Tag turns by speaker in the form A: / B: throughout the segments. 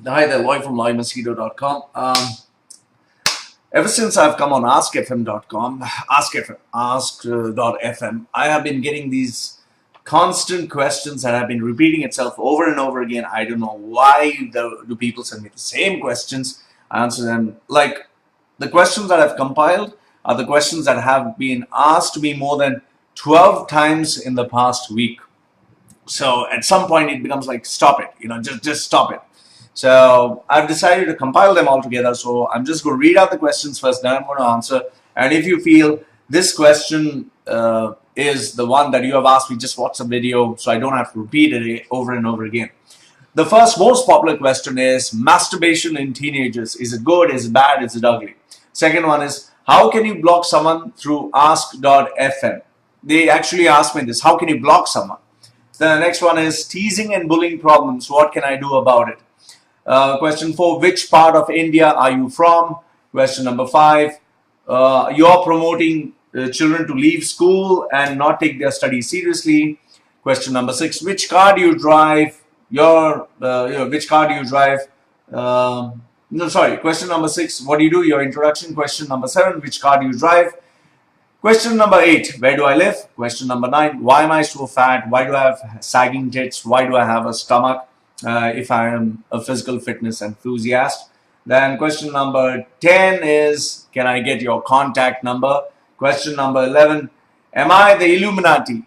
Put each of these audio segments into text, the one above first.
A: Hi there, Loy from loymachedo.com. Ever since I've come on askfm.com, ask.fm, I have been getting these constant questions that have been repeating itself over and over again. I don't know why do people send me the same questions. I answer them. Like, the questions that I've compiled are the questions that have been asked me more than 12 times in the past week. So at some point it becomes like, stop it, just stop it. So I've decided to compile them all together. So I'm just going to read out the questions first, then I'm going to answer. And if you feel this question is the one that you have asked me, just watch the video so I don't have to repeat it over and over again. The first most popular question is masturbation in teenagers. Is it good? Is it bad? Is it ugly? Second one is, how can you block someone through ask.fm? They actually asked me this. How can you block someone? The next one is teasing and bullying problems. What can I do about it? Question 4, which part of India are you from? Question number 5, you're promoting children to leave school and not take their studies seriously. Question number 6, which car do you drive? Which car do you drive? Question number 6, what do you do? Your introduction. Question number 7, which car do you drive? Question number 8, where do I live? Question number 9, why am I so fat? Why do I have sagging tits? Why do I have a stomach? If I am a physical fitness enthusiast. Then question number 10 is, can I get your contact number? Question number 11, am I the Illuminati?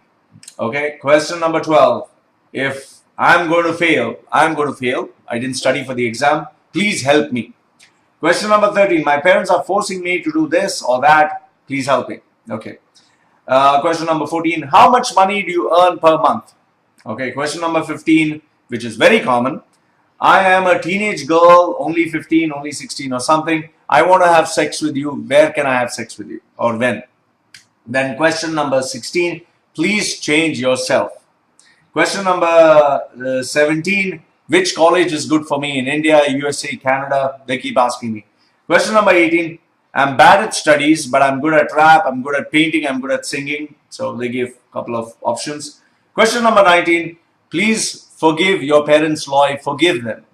A: Okay. Question number 12, if I'm going to fail, I'm going to fail. I didn't study for the exam. Please help me. Question number 13, my parents are forcing me to do this or that. Please help me. Okay. Question number 14, how much money do you earn per month? Okay. Question number 15, which is very common. I am a teenage girl, only 15, only 16 or something. I want to have sex with you. Where can I have sex with you or when? Then question number 16, please change yourself. Question number 17, which college is good for me in India, USA, Canada? They keep asking me. Question number 18, I'm bad at studies, but I'm good at rap, I'm good at painting, I'm good at singing. So they give a couple of options. Question number 19, please forgive your parents, Loy. Forgive them.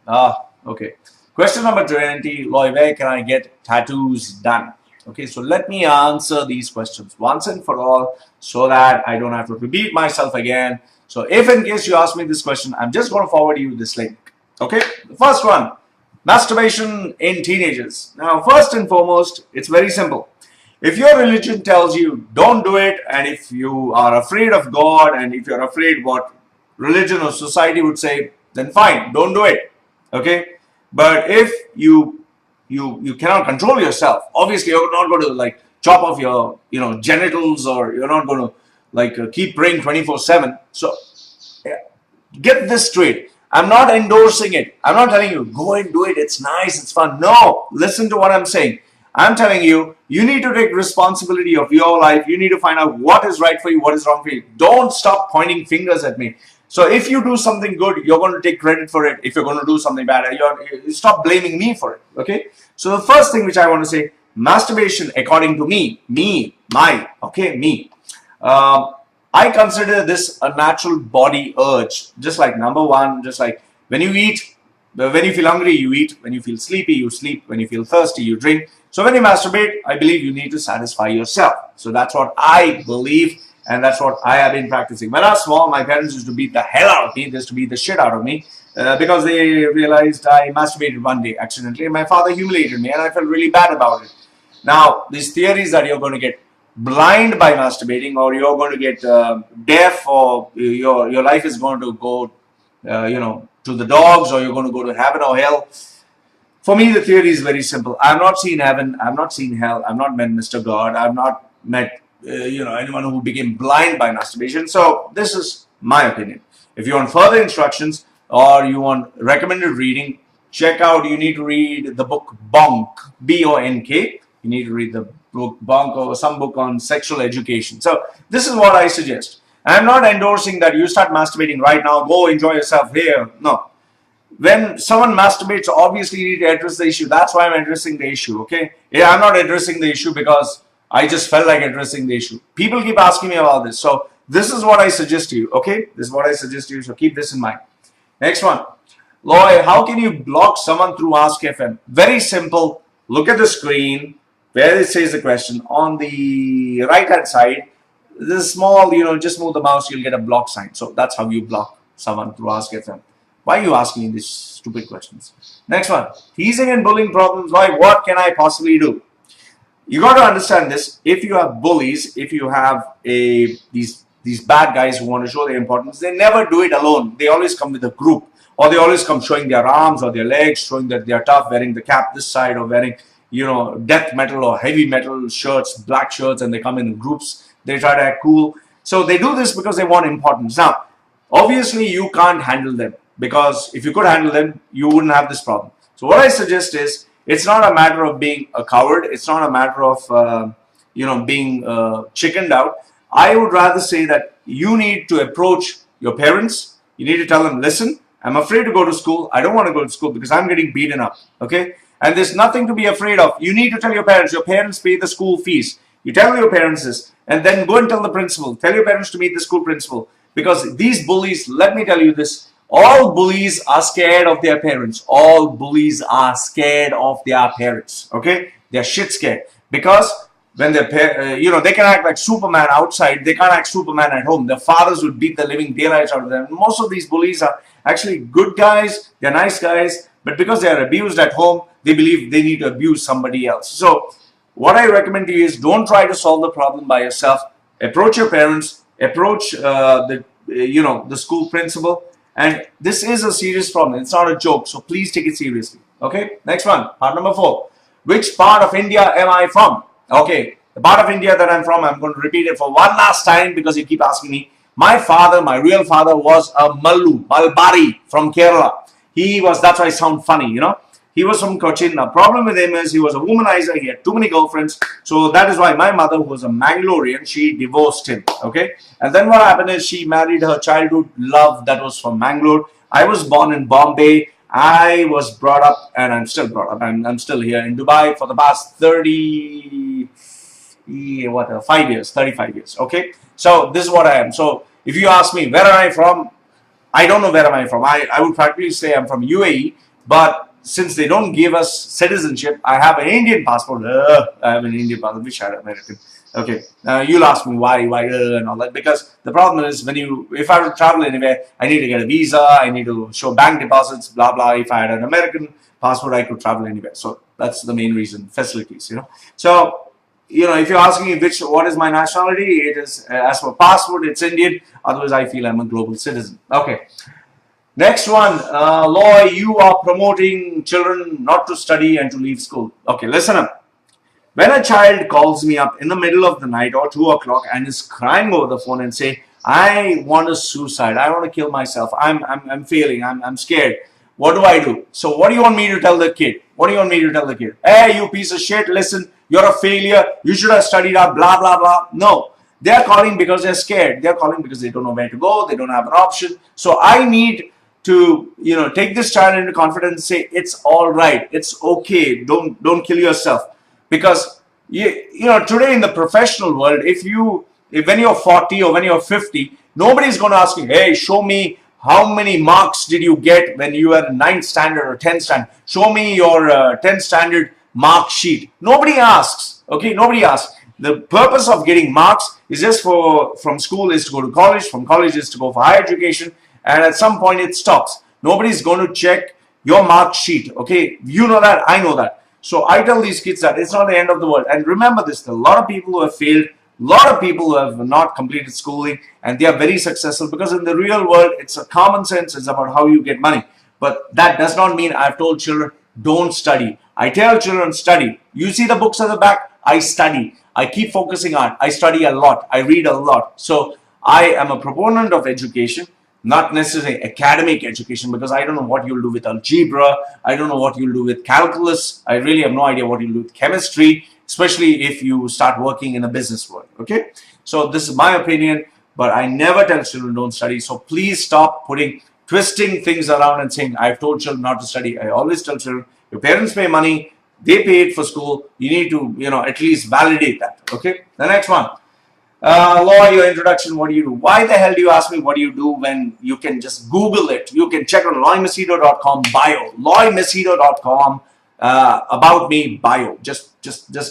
A: Okay. Question number 20, Loy, where can I get tattoos done? Okay, so let me answer these questions once and for all so that I don't have to repeat myself again. So if in case you ask me this question, I'm just going to forward you this link. Okay, the first one, masturbation in teenagers. Now, first and foremost, it's very simple. If your religion tells you don't do it, and if you are afraid of God, and if you're afraid what religion or society would say, then fine, don't do it. Okay, but if you cannot control yourself, obviously you're not going to like chop off your genitals, or you're not going to like keep praying 24/7. So get this straight. I'm not endorsing it. I'm not telling you go and do it, it's nice, it's fun. No, listen to what I'm saying. I'm telling you, you need to take responsibility of your life. You need to find out what is right for you, what is wrong for you. Don't stop pointing fingers at me. So if you do something good, you're going to take credit for it. If you're going to do something bad, you stop blaming me for it. Okay. So the first thing which I want to say, masturbation, according to me. I consider this a natural body urge. Just like number one, just like when you eat, when you feel hungry, you eat. When you feel sleepy, you sleep. When you feel thirsty, you drink. So when you masturbate, I believe you need to satisfy yourself. So that's what I believe. And that's what I have been practicing. When I was small, my parents used to beat the hell out of me. They used to beat the shit out of me because they realized I masturbated one day accidentally. And my father humiliated me and I felt really bad about it. Now, these theories that you're going to get blind by masturbating, or you're going to get deaf, or your life is going to go, to the dogs, or you're going to go to heaven or hell. For me, the theory is very simple. I've not seen heaven. I've not seen hell. I've not met Mr. God. I've not met anyone who became blind by masturbation. So this is my opinion. If you want further instructions or you want recommended reading, check out, you need to read the book Bonk, B-O-N-K. You need to read the book Bonk, or some book on sexual education. So this is what I suggest. I'm not endorsing that you start masturbating right now, go enjoy yourself here. No. When someone masturbates, obviously you need to address the issue. That's why I'm addressing the issue, okay? Yeah, I'm not addressing the issue because I just felt like addressing the issue. People keep asking me about this. So this is what I suggest to you, okay? This is what I suggest to you, so keep this in mind. Next one. Loy, how can you block someone through Ask FM? Very simple. Look at the screen where it says the question. On the right hand side, this small, just move the mouse, you'll get a block sign. So that's how you block someone through Ask FM. Why are you asking me these stupid questions? Next one. Teasing and bullying problems. Loy, what can I possibly do? You got to understand this. If you have bullies, if you have these bad guys who want to show their importance, they never do it alone. They always come with a group, or they always come showing their arms or their legs, showing that they are tough, wearing the cap this side, or wearing, death metal or heavy metal shirts, black shirts, and they come in groups. They try to act cool. So they do this because they want importance. Now, obviously, you can't handle them, because if you could handle them, you wouldn't have this problem. So what I suggest is, it's not a matter of being a coward. It's not a matter of, being chickened out. I would rather say that you need to approach your parents. You need to tell them, listen, I'm afraid to go to school. I don't want to go to school because I'm getting beaten up. Okay? And there's nothing to be afraid of. You need to tell your parents. Your parents pay the school fees. You tell your parents this, and then go and tell the principal. Tell your parents to meet the school principal. Because these bullies, let me tell you this, all bullies are scared of their parents. All bullies are scared of their parents. Okay? They're shit scared. Because when they can act like Superman outside, they can't act Superman at home. Their fathers would beat the living daylights out of them. Most of these bullies are actually good guys. They're nice guys. But because they are abused at home, they believe they need to abuse somebody else. So what I recommend to you is, don't try to solve the problem by yourself. Approach your parents. Approach the school principal. And this is a serious problem. It's not a joke. So please take it seriously. Okay. Next one. Part number 4. Which part of India am I from? Okay. The part of India that I'm from, I'm going to repeat it for one last time because you keep asking me. My father, my real father, was a Malbari from Kerala. That's why I sound funny, He was from Cochin. The problem with him is he was a womanizer. He had too many girlfriends. So that is why my mother, who was a Mangalorean, she divorced him. Okay. And then what happened is she married her childhood love that was from Mangalore. I was born in Bombay. I was brought up, and I'm still brought up. I'm still here in Dubai for the past 35 years. Okay. So this is what I am. So if you ask me, where am I from? I don't know where am I from. I would practically say I'm from UAE, but since they don't give us citizenship, I have an Indian passport. I have an Indian passport. Wish I had American. Okay. Now you'll ask me why and all that. Because the problem is, if I were to travel anywhere, I need to get a visa. I need to show bank deposits, blah, blah. If I had an American passport, I could travel anywhere. So that's the main reason, facilities, So, if you're asking me what is my nationality, it is, as for passport, it's Indian. Otherwise, I feel I'm a global citizen. Okay. Next one, Loy, you are promoting children not to study and to leave school. Okay, listen up. When a child calls me up in the middle of the night or 2 o'clock and is crying over the phone and say, I want to suicide, I want to kill myself, I'm failing, I'm scared. What do? So what do you want me to tell the kid? Hey, you piece of shit, listen, you're a failure, you should have studied up, blah, blah, blah. No. They are calling because they're scared. They're calling because they don't know where to go. They don't have an option. So I need to, take this child into confidence and say, it's all right. It's okay. Don't kill yourself. Because, today in the professional world, when you're 40 or when you're 50, nobody's going to ask you, hey, show me how many marks did you get when you were in 9th standard or 10th standard. Show me your 10th standard mark sheet. Nobody asks. Okay, nobody asks. The purpose of getting marks is just from school is to go to college, from college is to go for higher education, and at some point it stops. Nobody's going to check your mark sheet. Okay, you know that, I know that. So I tell these kids that it's not the end of the world. And remember this, there are a lot of people who have failed, a lot of people who have not completed schooling, and they are very successful because in the real world, it's a common sense, it's about how you get money. But that does not mean I've told children, don't study. I tell children, study. You see the books at the back? I study. I keep focusing on. I study a lot. I read a lot. So I am a proponent of education, not necessarily academic education, because I don't know what you'll do with algebra. I don't know what you'll do with calculus. I really have no idea what you'll do with chemistry, especially if you start working in a business world. Okay. So this is my opinion, but I never tell children don't study. So please stop twisting things around and saying, I've told children not to study. I always tell children, your parents pay money. They pay it for school. You need to, at least validate that. Okay. The next one. Loy, your introduction, what do you do? Why the hell do you ask me what do you do when you can just Google it? You can check on loymachedo.com bio, loymachedo.com about me bio. Just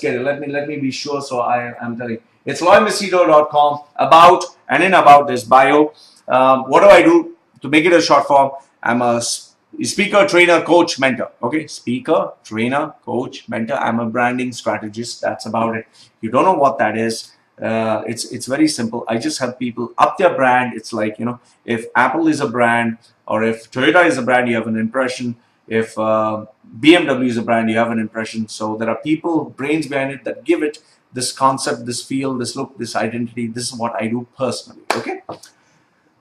A: get it. Let me be sure. So I'm telling you. It's loymachedo.com about, and in about this bio. What do I do? To make it a short form, I'm a speaker, trainer, coach, mentor. Okay, speaker, trainer, coach, mentor. I'm a branding strategist. That's about it. You don't know what that is. It's very simple. I just help people up their brand. It's like, you know, if Apple is a brand, or if Toyota is a brand, you have an impression. If BMW is a brand, you have an impression. So there are people, brains behind it that give it this concept, this feel, this look, this identity. This is what I do personally. Okay.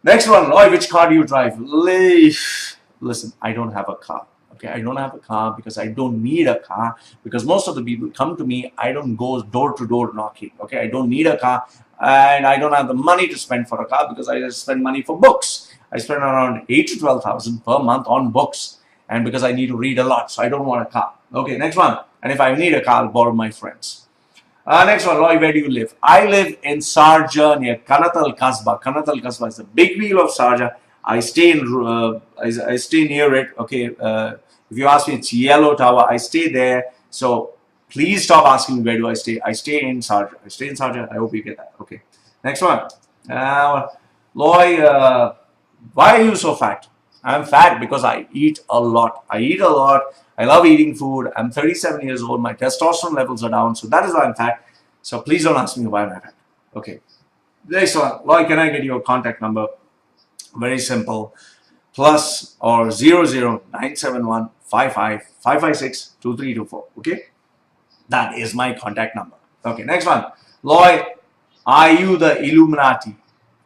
A: Next one, Loy, which car do you drive? Listen, I don't have a car. Okay, I don't have a car because I don't need a car, because most of the people come to me, I don't go door to door knocking. Okay, I don't need a car, and I don't have the money to spend for a car because I just spend money for books. I spend around 8 to 12,000 per month on books, and because I need to read a lot, so I don't want a car. Okay, next one. And if I need a car, I'll borrow my friends. Next one, Loy, where do you live? I live in Sharjah near Kanatal Kasbah. Kanatal Kasbah is the big wheel of Sharjah. I stay near it. Okay. If you ask me, it's Yellow Tower. I stay there. So please stop asking me where do I stay. I stay in Sharjah. I stay in Sharjah. I hope you get that. Okay. Next one. Loy, why are you so fat? I'm fat because I eat a lot. I eat a lot. I love eating food. I'm 37 years old. My testosterone levels are down. So that is why I'm fat. So please don't ask me why I'm fat. Okay. Next one. Loy, can I get your contact number? Very simple. Plus or 00971 55 556 2324. Okay. That is my contact number. Okay. Next one. Loy, are you the Illuminati?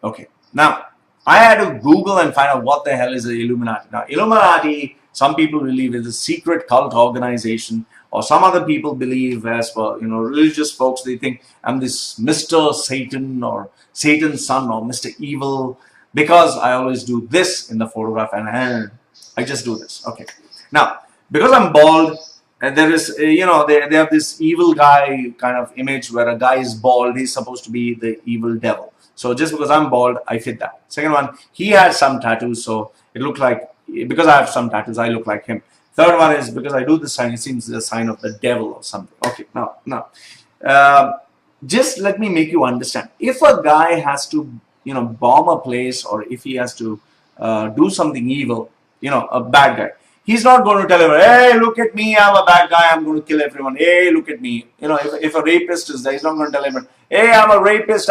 A: Okay. Now, I had to Google and find out what the hell is the Illuminati. Now, Illuminati, some people believe is a secret cult organization, or some other people believe, as for, you know, religious folks, they think I'm this Mr. Satan or Satan's son or Mr. Evil, because I always do this in the photograph, and I just do this. Okay. Now, because I'm bald, and there is, you know, they have this evil guy kind of image where a guy is bald, he's supposed to be the evil devil. So just because I'm bald, I fit that. Second one, he had some tattoos, so it looked like, because I have some tattoos, I look like him. Third one is because I do this sign, it seems the sign of the devil or something. Okay, now, just let me make you understand. If a guy has to, you know, bomb a place, or if he has to do something evil, you know, a bad guy, he's not going to tell everyone, hey, look at me, I'm a bad guy, I'm going to kill everyone. Hey, look at me. You know, if a rapist is there, he's not going to tell everyone, hey, I'm a rapist,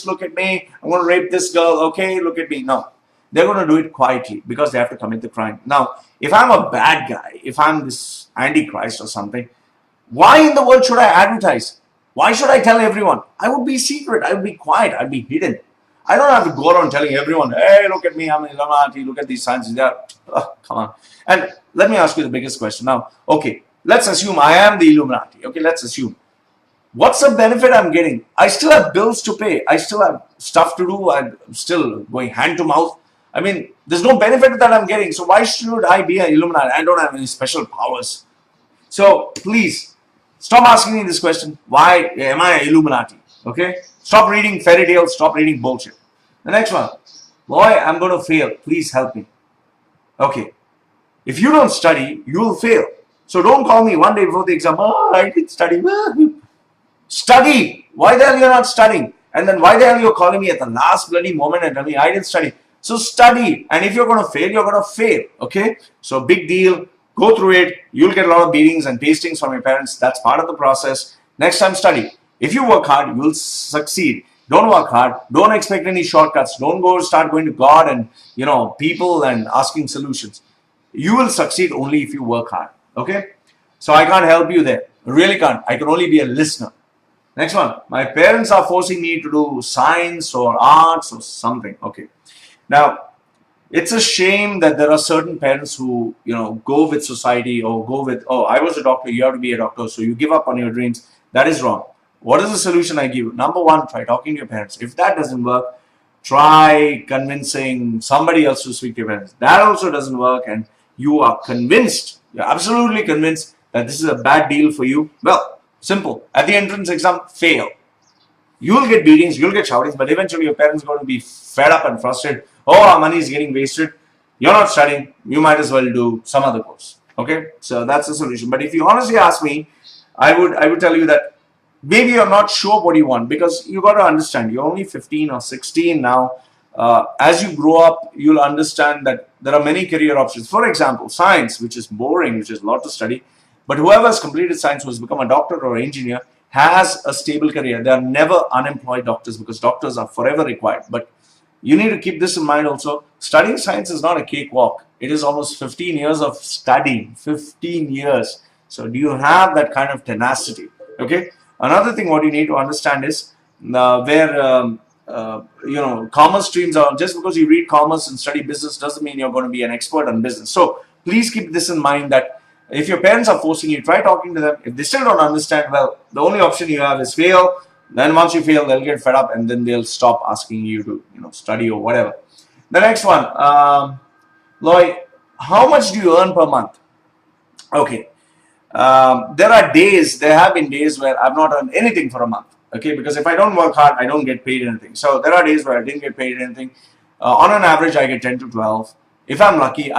A: look at me, I'm going to rape this girl, okay, look at me. No, they're going to do it quietly because they have to commit the crime. Now, if I'm a bad guy, if I'm this antichrist or something, why in the world should I advertise? Why should I tell everyone? I would be secret, I would be quiet, I'd be hidden. I don't have to go around telling everyone, hey, look at me, I'm an Illuminati, look at these signs there. Oh, come on. And let me ask you the biggest question now. Okay, let's assume I am the Illuminati. Okay, let's assume. What's the benefit I'm getting? I still have bills to pay. I still have stuff to do. I'm still going hand to mouth. I mean, there's no benefit that I'm getting. So why should I be an Illuminati? I don't have any special powers. So please, stop asking me this question. Why am I an Illuminati? Okay? Stop reading fairy tales. Stop reading bullshit. The next one. Boy, I'm going to fail. Please help me. Okay. If you don't study, you will fail. So don't call me one day before the exam. Oh, I didn't study. Study. Why the hell you're not studying? And then why the hell you're calling me at the last bloody moment and telling me I didn't study? So study. And if you're going to fail, you're going to fail. Okay? So big deal. Go through it. You'll get a lot of beatings and tastings from your parents. That's part of the process. Next time, study. If you work hard, you'll succeed. Don't work hard. Don't expect any shortcuts. Don't start going to God and, you know, people and asking solutions. You will succeed only if you work hard. Okay? So I can't help you there. I really can't. I can only be a listener. Next one. My parents are forcing me to do science or arts or something. Okay. Now, it's a shame that there are certain parents who, you know, go with society or go with, oh, I was a doctor, you have to be a doctor, so you give up on your dreams. That is wrong. What is the solution I give you? Number one, try talking to your parents. If that doesn't work, try convincing somebody else to speak to your parents. That also doesn't work, and you are convinced, you're absolutely convinced that this is a bad deal for you. Well, simple. At the entrance exam, fail. You'll get beatings, you'll get shoutings, but eventually your parents are going to be fed up and frustrated. Oh, our money is getting wasted. You're not studying. You might as well do some other course. Okay, so that's the solution. But if you honestly ask me, I would tell you that maybe you're not sure what you want, because you got to understand you're only 15 or 16 now. As you grow up, you'll understand that there are many career options. For example, science, which is boring, which is a lot to study, but whoever has completed science, who has become a doctor or engineer, has a stable career. They are never unemployed doctors, because doctors are forever required. But you need to keep this in mind also. Studying science is not a cakewalk. It is almost 15 years of studying. 15 years. So do you have that kind of tenacity? Okay. Another thing what you need to understand is where commerce streams are. Just because you read commerce and study business doesn't mean you're going to be an expert on business. So please keep this in mind, that if your parents are forcing you, try talking to them. If they still don't understand, well, the only option you have is fail. Then once you fail, they'll get fed up, and then they'll stop asking you to study or whatever. The next one, Loy, how much do you earn per month? Okay. There have been days where I've not earned anything for a month. Okay, because if I don't work hard, I don't get paid anything. So there are days where I didn't get paid anything. On an average, I get 10 to 12. If I'm lucky,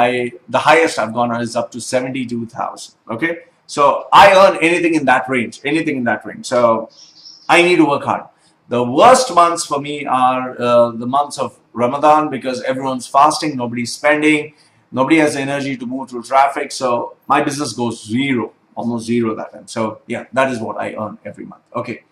A: the highest I've gone is up to 72,000. Okay, so I earn anything in that range. So I need to work hard. The worst months for me are the months of Ramadan, because everyone's fasting, nobody's spending, nobody has energy to move through traffic. So my business goes zero, almost zero that time. So yeah, that is what I earn every month. Okay.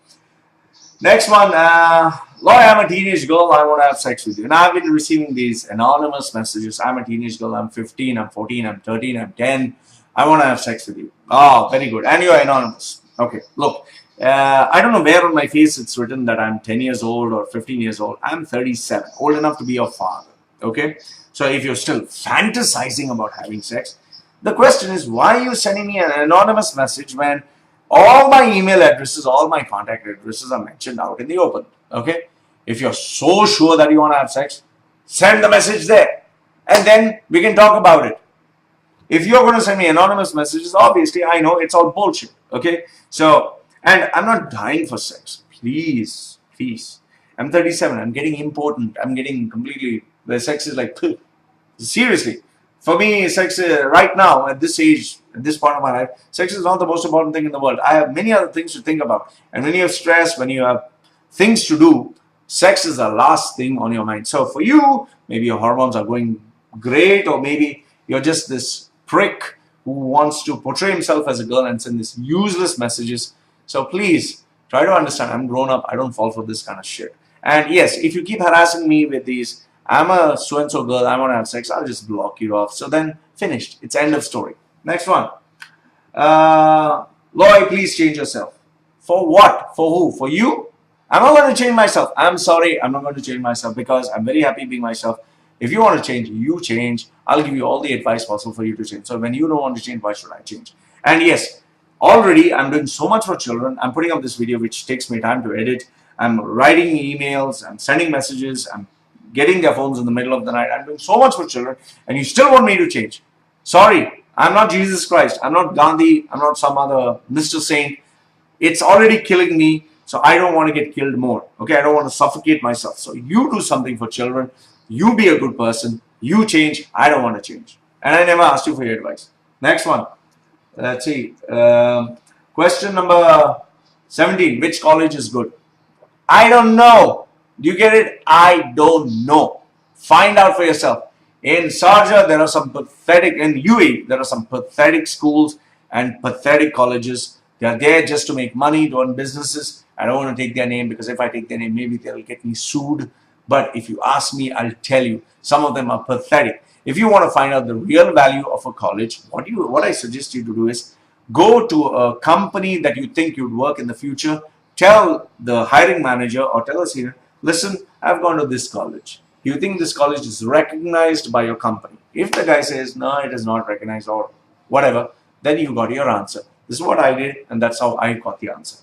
A: Next one, Loy, I'm a teenage girl, I want to have sex with you. And I've been receiving these anonymous messages. I'm a teenage girl, I'm 15, I'm 14, I'm 13, I'm 10. I want to have sex with you. Oh, very good. And you're anonymous. Okay, look, I don't know where on my face it's written that I'm 10 years old or 15 years old. I'm 37, old enough to be your father. Okay, so if you're still fantasizing about having sex, the question is, why are you sending me an anonymous message when all my email addresses, all my contact addresses are mentioned out in the open? Okay, if you're so sure that you want to have sex, send the message there, and then we can talk about it. If you're going to send me anonymous messages, obviously I know it's all bullshit. Okay, so, and I'm not dying for sex. Please. I'm 37. I'm getting important. I'm getting completely, the sex is like, phew. Seriously. For me, sex right now, at this age, at this point of my life, sex is not the most important thing in the world. I have many other things to think about. And when you have stress, when you have things to do, sex is the last thing on your mind. So for you, maybe your hormones are going great, or maybe you're just this prick who wants to portray himself as a girl and send these useless messages. So please, try to understand, I'm grown up. I don't fall for this kind of shit. And yes, if you keep harassing me with these, I'm a so-and-so girl, I want to have sex, I'll just block you off. So then, finished. It's end of story. Next one. Loy, please change yourself. For what? For who? For you? I'm not going to change myself. I'm sorry, I'm not going to change myself, because I'm very happy being myself. If you want to change, you change. I'll give you all the advice possible for you to change. So when you don't want to change, why should I change? And yes, already I'm doing so much for children. I'm putting up this video, which takes me time to edit. I'm writing emails, I'm sending messages, I'm getting their phones in the middle of the night. I'm doing so much for children, and you still want me to change. Sorry, I'm not Jesus Christ. I'm not Gandhi. I'm not some other Mr. Saint. It's already killing me, so I don't want to get killed more. Okay, I don't want to suffocate myself. So you do something for children. You be a good person. You change. I don't want to change. And I never asked you for your advice. Next one. Let's see. Question number 17. Which college is good? I don't know. Do you get it? I don't know. Find out for yourself. In Sharjah, there are some pathetic, in UAE, there are some pathetic schools and pathetic colleges. They are there just to make money, to run businesses. I don't want to take their name, because if I take their name, maybe they'll get me sued. But if you ask me, I'll tell you, some of them are pathetic. If you want to find out the real value of a college, what I suggest you to do is go to a company that you think you'd work in the future. Tell the hiring manager or tell us here, listen, I've gone to this college. Do you think this college is recognized by your company? If the guy says, no, it is not recognized or whatever, then you got your answer. This is what I did, and that's how I got the answer.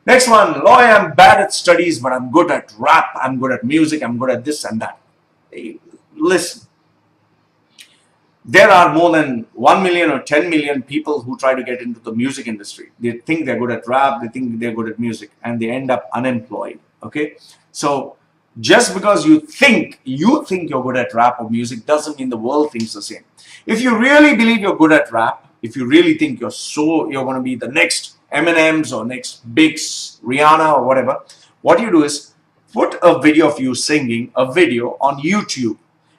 A: Next one, Loy, I'm bad at studies, but I'm good at rap, I'm good at music, I'm good at this and that. Hey, listen, there are more than 1 million or 10 million people who try to get into the music industry. They think they're good at rap, they think they're good at music, and they end up unemployed. Okay, so just because you think you're good at rap or music doesn't mean the world thinks the same. If you really believe you're good at rap, if you really think you're going to be the next Eminems or next Bigs, Rihanna or whatever, what you do is put a video of you singing, a video on YouTube,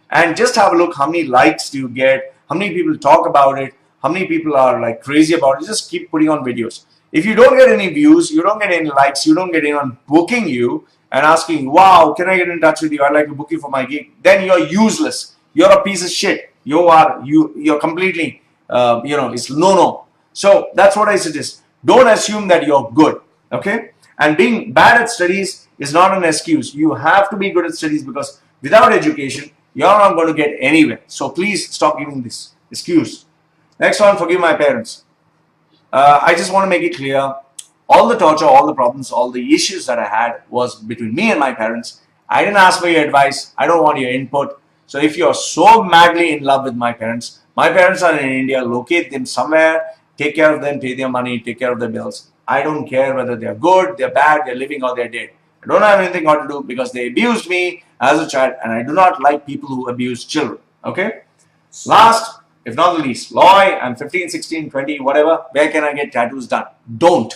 A: and just have a look how many likes do you get, how many people talk about it, how many people are like crazy about it. Just keep putting on videos. If you don't get any views, you don't get any likes, you don't get anyone booking you and asking, wow, can I get in touch with you? I'd like to book you for my gig. Then you're useless. You're a piece of shit. You're completely, it's no. So that's what I suggest. Don't assume that you're good, okay? And being bad at studies is not an excuse. You have to be good at studies, because without education, you're not going to get anywhere. So please stop giving this excuse. Next one, forgive my parents. I just want to make it clear, all the torture, all the problems, all the issues that I had was between me and my parents. I didn't ask for your advice. I don't want your input. So if you're so madly in love with my parents are in India, locate them somewhere, take care of them, pay their money, take care of their bills. I don't care whether they're good, they're bad, they're living or they're dead. I don't have anything got to do, because they abused me as a child, and I do not like people who abuse children. Okay? Last, if not the least, Loy, I'm 15, 16, 20, whatever. Where can I get tattoos done? Don't.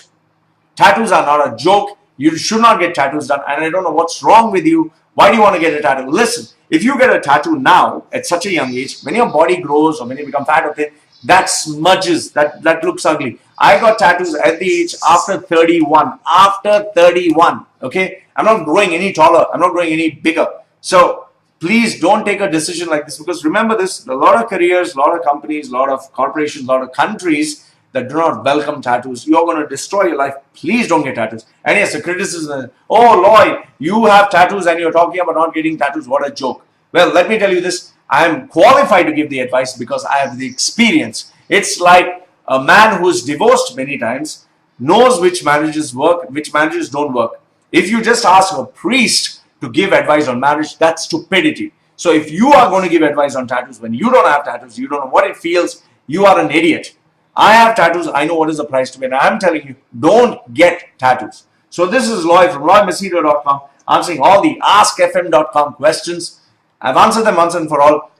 A: Tattoos are not a joke. You should not get tattoos done. And I don't know what's wrong with you. Why do you want to get a tattoo? Listen, if you get a tattoo now at such a young age, when your body grows or when you become fat or thin, that smudges, that looks ugly. I got tattoos at the age after 31. After 31, okay? I'm not growing any taller. I'm not growing any bigger. So please don't take a decision like this, because remember this, a lot of careers, a lot of companies, a lot of corporations, a lot of countries that do not welcome tattoos. You're going to destroy your life. Please don't get tattoos. And yes, the criticism, oh, Loy, you have tattoos and you're talking about not getting tattoos. What a joke. Well, let me tell you this. I am qualified to give the advice because I have the experience. It's like a man who's divorced many times knows which marriages work, which marriages don't work. If you just ask a priest to give advice on marriage, that's stupidity. So if you are going to give advice on tattoos when you don't have tattoos, you don't know what it feels, you are an idiot. I have tattoos. I know what is the price to pay. And I'm telling you, don't get tattoos. So this is Loy from loymachedo.com, answering all the askfm.com questions. I've answered them once and for all.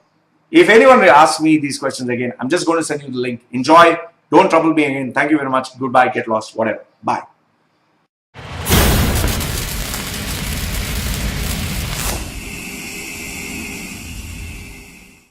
A: If anyone will ask me these questions again, I'm just going to send you the link. Enjoy. Don't trouble me again. Thank you very much. Goodbye. Get lost. Whatever. Bye.